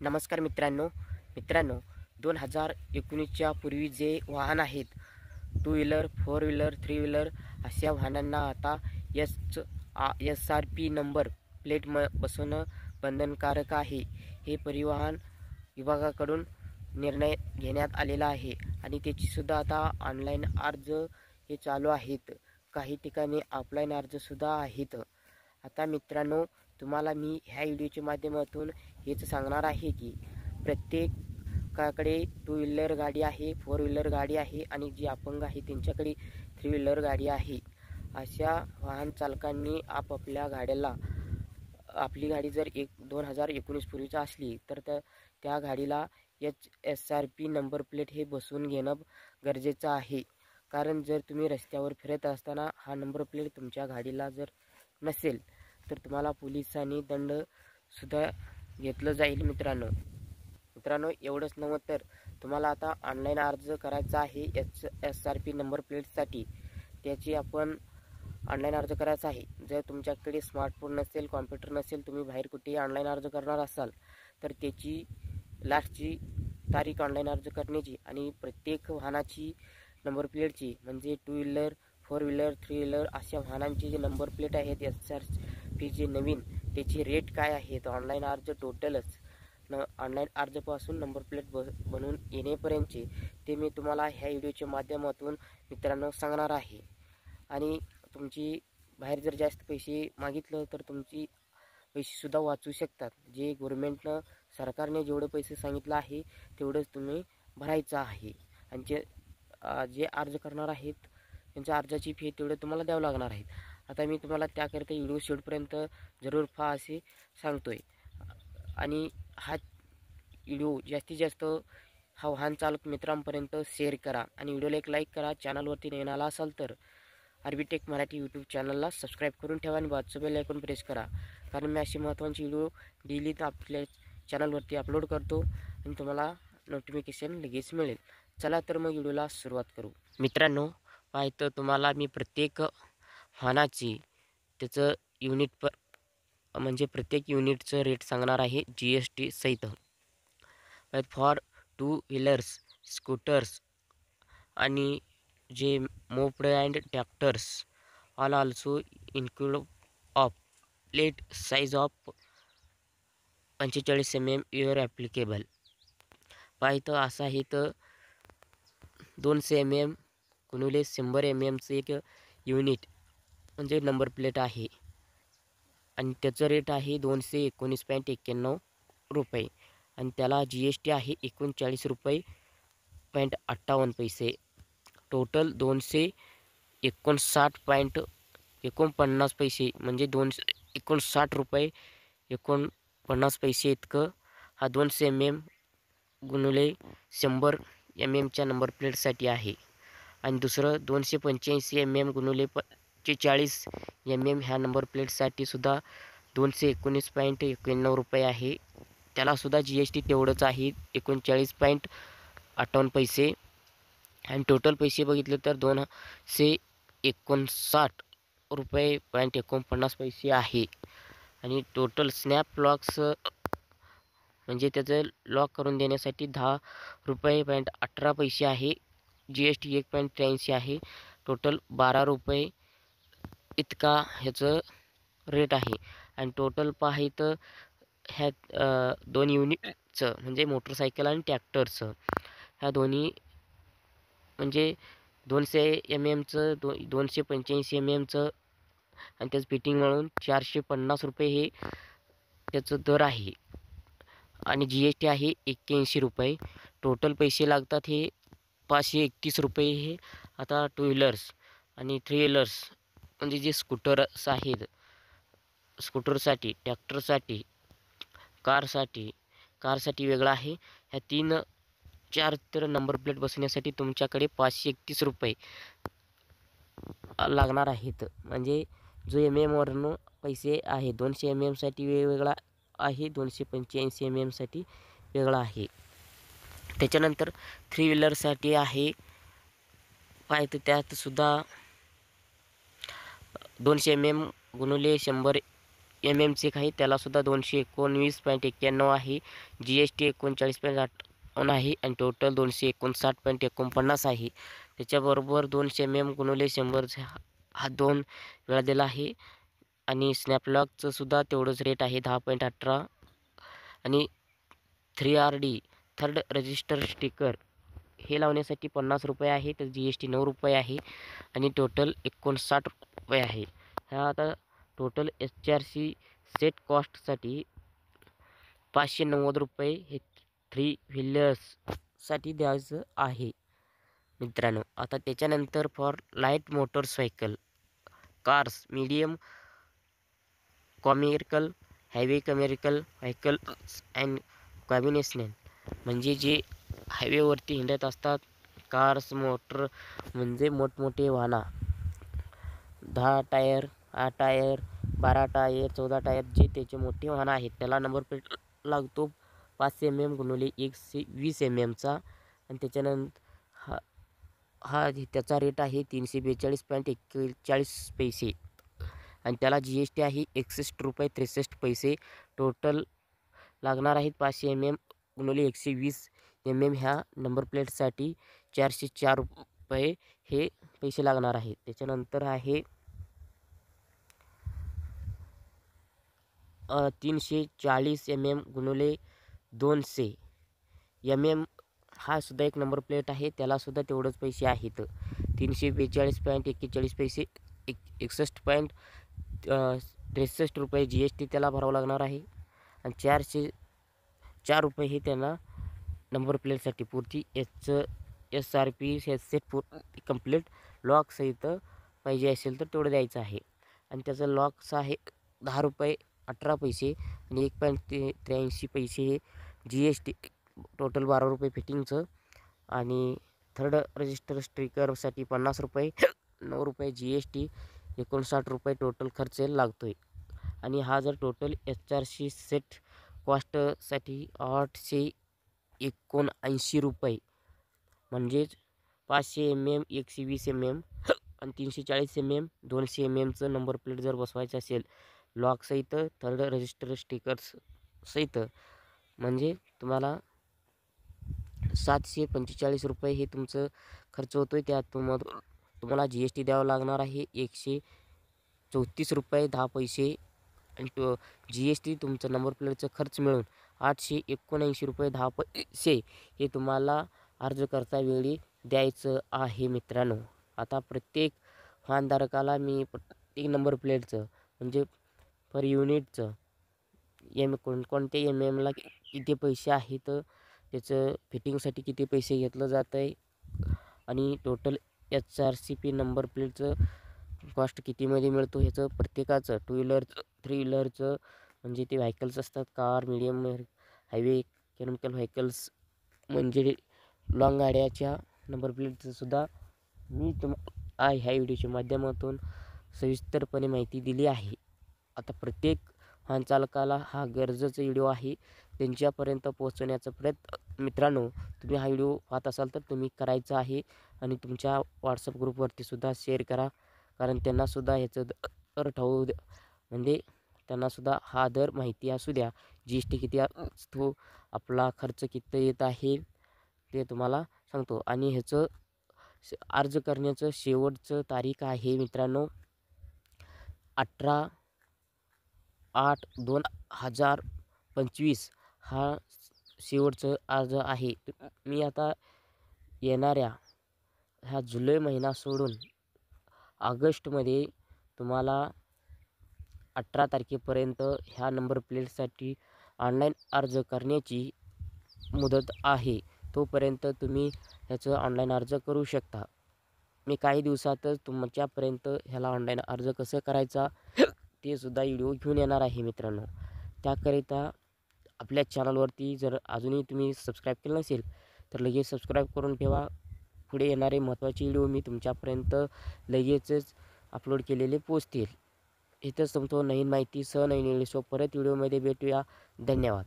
नमस्कार मित्रांनो 2019च्या पूर्वी जे वाहन आहेत, two wheeler, four wheeler, three wheeler अशा वाहनांना आता SRP नंबर प्लेट बसवणं बंधनकारक आहे. हे परिवहन विभागाकडून निर्णय घेण्यात आलेला आहे आणि त्याचीसुद्धा आता ऑनलाईन अर्ज हे चालू आहेत. काही ठिकाणी ऑफलाईन अर्जसुद्धा आहेत. आता मित्रांनो, तुम्हाला मी ह्या व्हिडिओच्या माध्यमातून हेच सांगणार आहे की प्रत्येकाकडे टू व्हीलर गाडी आहे, फोर व्हीलर गाडी आहे आणि जी अपंग आहे त्यांच्याकडे थ्री व्हीलर गाडी आहे. अशा वाहन चालकांनी आपापल्या गाड्याला, आपली गाडी जर 2019 पूर्वीची असली तर त्या गाडीला SRP नंबर प्लेट हे बसवून घेणं गरजेचं आहे. कारण जर तुम्ही रस्त्यावर फिरत असताना हा नंबर प्लेट तुमच्या गाडीला जर नसेल तर तुम्हाला पोलिसांनी दंडसुद्धा घेतलं जाईल. मित्रांनो एवढंच नव्हे तर तुम्हाला आता ऑनलाईन अर्ज करायचा आहे SRP नंबर प्लेटसाठी. त्याची आपण ऑनलाईन अर्ज करायचा आहे. जर तुमच्याकडे स्मार्टफोन नसेल, कॉम्प्युटर नसेल, तुम्ही बाहेर कुठेही ऑनलाईन अर्ज करणार असाल तर त्याची लास्टची तारीख ऑनलाईन अर्ज करण्याची आणि प्रत्येक वाहनाची नंबर प्लेटची, म्हणजे two wheeler, four wheeler, three wheeler अशा वाहनांचे जे नंबर प्लेट आहेत SRP जे नवीन, त्याचे रेट काय आहेत, ऑनलाईन अर्ज टोटलच ऑनलाईन अर्जपासून नंबर प्लेट बनवून येण्यापर्यंतचे ते मी तुम्हाला ह्या व्हिडिओच्या माध्यमातून मित्रांनो सांगणार आहे. आणि तुमची बाहेर जर जास्त पैसे मागितलं तर तुमची पैसेसुद्धा वाचू शकतात. जे गव्हर्नमेंटनं, सरकारने जेवढे पैसे सांगितलं आहे तेवढंच तुम्ही भरायचं आहे. आणि जे अर्ज करणार आहेत त्यांच्या अर्जाची फी तेवढं तुम्हाला द्यावं लागणार आहे. आता मी तुम्हाला त्याकरिता व्हिडिओ शेवटपर्यंत जरूर पहा असे सांगतोय. आणि हा व्हिडिओ जास्तीत जास्त हा वाहन चालक मित्रांपर्यंत शेअर करा आणि व्हिडिओला एक लाईक करा. चॅनलवरती नवीन आला असाल तर आरबीटेक मराठी यूट्यूब चॅनलला सबस्क्राईब करून ठेवा आणि बाजूचं बेल आयकॉन प्रेस करा. कारण मी अशी महत्त्वाची व्हिडिओ डेली आपल्या चॅनलवरती अपलोड करतो आणि तुम्हाला नोटिफिकेशन लगेच मिळेल. चला तर मग व्हिडिओला सुरुवात करू. मित्रांनो, पाहतं तुम्हाला मी प्रत्येक वाहनाची त्याचं युनिट म्हणजे प्रत्येक युनिटचं रेट सांगणार आहे GST सहित. फॉर टू व्हीलर्स, स्कूटर्स आणि जे moped and tractors all also include of plate size of 45 mm your applicable. पाहितं असं आहे तर 200 mm गुणिले 100 mmचं एक युनिट म्हणजे नंबर प्लेट आहे आणि त्याचं रेट आहे 219.91 रुपये आणि त्याला GST आहे 39 रुपये 58 पैसे. टोटल 259.49 पैसे म्हणजे 259 रुपये 49 पैसे इतकं हा 200 mm गुणिले 100 mmच्या नंबर प्लेटसाठी आहे. आणि दुसरं 285 mm गुणिले 45 mm ह्या नंबर प्लेटसाठी सुद्धा 219.91 रुपये आहे. त्यालासुद्धा GST तेवढंच आहे 39.58 पैसे. आणि टोटल पैसे बघितले तर 259 रुपये 49 पैसे आहे. आणि टोटल स्नॅप लॉक्स म्हणजे त्याचं लॉक करून देण्यासाठी 10 रुपये 18 पैसे आहे. GST 1.83 आहे. टोटल 12 रुपये इतका ह्याचं रेट आहे. आणि टोटल पाहिलं ह्या दोन युनिटचं म्हणजे मोटरसायकल आणि ट्रॅक्टरचं ह्या दोन्ही म्हणजे 200 mmचं 285 mmचं आणि त्याचं फिटिंग म्हणून 450 रुपये हे त्याचं दर आहे. आणि GST आहे 81 रुपये. टोटल पैसे लागतात हे 531 रुपये. हे आता टू व्हीलर्स आणि थ्री व्हीलर्स म्हणजे जे स्कूटर्स आहेत, स्कूटरसाठी, ट्रॅक्टरसाठी, कारसाठी वेगळा आहे. ह्या 4 तर नंबर प्लेट बसवण्यासाठी तुमच्याकडे 531 रुपये लागणार आहेत. म्हणजे जो MM पैसे आहे 200 mmसाठी वेगवेगळा आहे, 285 mmसाठी वेगळा आहे. त्याच्यानंतर थ्री व्हीलरसाठी आहे पाहिजे त्यातसुद्धा 200 mm गुणिले 100 एमचे काही त्यालासुद्धा 219.91 आहे. GST 39.58 आहे आणि टोटल 259.49 आहे. त्याच्याबरोबर 200 mm गुणिले 100 हा 2 वेळा दिला आहे आणि स्नॅपलॉकचं सुद्धा तेवढंच रेट आहे 10.18 आणि 3RD थर्ड रजिस्टर स्टिकर हे लावण्यासाठी 50 रुपये आहे. तर GST 9 रुपये आहे आणि टोटल 59 रुपये आहे. ह्या आता टोटल HRC सेट कॉस्टसाठी 590 रुपये हे 3 व्हीलर्ससाठी द्यायचं आहे मित्रांनो. आता त्याच्यानंतर for light motorcycle cars medium commercial highway commercial vehicles and combination म्हणजे जे हायवेवरती हिंडत असतात कार्स मोटर म्हणजे मोठमोठे वाहना 10 टायर 8 टायर 12 टायर 14 टायर जे त्याचे मोठे वाहन आहेत त्याला नंबर प्लेट लागतो 5 mm गुणिले 120 mmचा आणि त्याच्यानंतर हा त्याचा रेट आहे 342.41 पैसे आणि त्याला GST आहे 61 रुपये 63 पैसे. टोटल लागणार आहेत 500 mm गुणिले 120 mm ह्या नंबर प्लेटसाठी 404 रुपये हे पैसे लागणार आहेत. त्याच्यानंतर आहे 340 mm गुणिले 200 mm हा सुद्धा एक नंबर प्लेट आहे त्यालासुद्धा तेवढंच पैसे आहेत 342.41 पैसे 61.63 रुपये GST त्याला भरावं लागणार आहे आणि 404 रुपये हे त्यांना नंबर प्लेटसाठी पुरती SRP सेट पूर्ण कंप्लीट लॉक सहित पाहिजे असेल तर तेवढं द्यायचं आहे आणि त्याचं लॉकचं आहे 10 रुपये 18 पैसे आणि 1.83 पैसे हे GST टोटल 12 रुपये फिटिंगचं आणि थर्ड रजिस्टर स्टिकरसाठी 50 रुपये 9 रुपये GST 59 रुपये टोटल खर्च लागतो आहे आणि हा जर टोटल HRC सेट कॉस्टसाठी 879 रुपये म्हणजेच 500 mm 120 mm आणि 340 mm 200 mmचं नंबर प्लेट जर बसवायचं असेल लॉक सहित थर्ड रजिस्टर स्टिकर्स सहित म्हणजे तुम्हाला 745 रुपये हे तुमचं खर्च होतो आहे. त्यात तुम्हाला GST द्यावं लागणार आहे 134 रुपये 10 पैसे आणि GST तुमचं नंबर प्लेटचं खर्च मिळून 879 रुपये 10 पैसे हे तुम्हाला अर्ज करता वेळी द्यायचं आहे मित्रांनो. आता प्रत्येक वाहनधारकाला मी प्रत्येक नंबर प्लेटचं म्हणजे पर युनिटचं कोणत्या MMला किती पैसे आहेत त्याचं फिटिंगसाठी किती पैसे घेतलं जातं आहे आणि टोटल HRCP नंबर प्लेटचं कॉस्ट कितीमध्ये मिळतो ह्याचं प्रत्येकाचं 2 व्हीलरचं 3 व्हीलरचं म्हणजे ते व्हायकल्स असतात कार मीडियम हायवे केमिकल व्हायकल्स म्हणजे लॉंग गाड्याच्या नंबर प्लेटचं सुद्धा मी ह्या व्हिडिओच्या माध्यमातून सविस्तरपणे माहिती दिली आहे. आता प्रत्येक वाहन चालकाला हा गरजेचा व्हिडिओ आहे त्यांच्यापर्यंत पोहोचवण्याचा प्रयत्न मित्रांनो तुम्ही हा व्हिडिओ पाहत असाल तर तुम्ही करायचा आहे आणि तुमच्या व्हॉट्सअप ग्रुपवरती सुद्धा शेअर करा कारण त्यांनासुद्धा ह्याचं दर ठाऊ म्हणजे त्यांनासुद्धा हा दर माहिती असू द्या GST किती असतो आपला खर्च किती येत आहे ते तुम्हाला सांगतो आणि ह्याचं अर्ज करण्याचं शेवटचं तारीख आहे मित्रांनो 18/8/2025 हा शेवटचं अर्ज आहे. मी आता येणाऱ्या ह्या जुलै महिना सोडून ऑगस्टमध्ये तुम्हाला 18 तारखेपर्यंत ह्या नंबर प्लेटसाठी ऑनलाईन अर्ज करण्याची मुदत आहे. तोपर्यंत तुम्ही ह्याचं ऑनलाईन अर्ज करू शकता. मी काही दिवसातच तुमच्यापर्यंत ह्याला ऑनलाईन अर्ज कसं करायचा ते सुद्धा व्हिडिओ घेऊन येणार आहे मित्रांनो. त्याकरिता आपल्या चॅनलवरती जर अजूनही तुम्ही सबस्क्राईब केलं नसेल तर लगेच सबस्क्राईब करून ठेवा. पुढे येणारे महत्त्वाचे व्हिडिओ मी तुमच्यापर्यंत लगेचच अपलोड केलेले पोचतील. इथंच तुमचं नवीन माहितीसह नवीन व्हिडिओ परत व्हिडिओमध्ये भेटूया. धन्यवाद.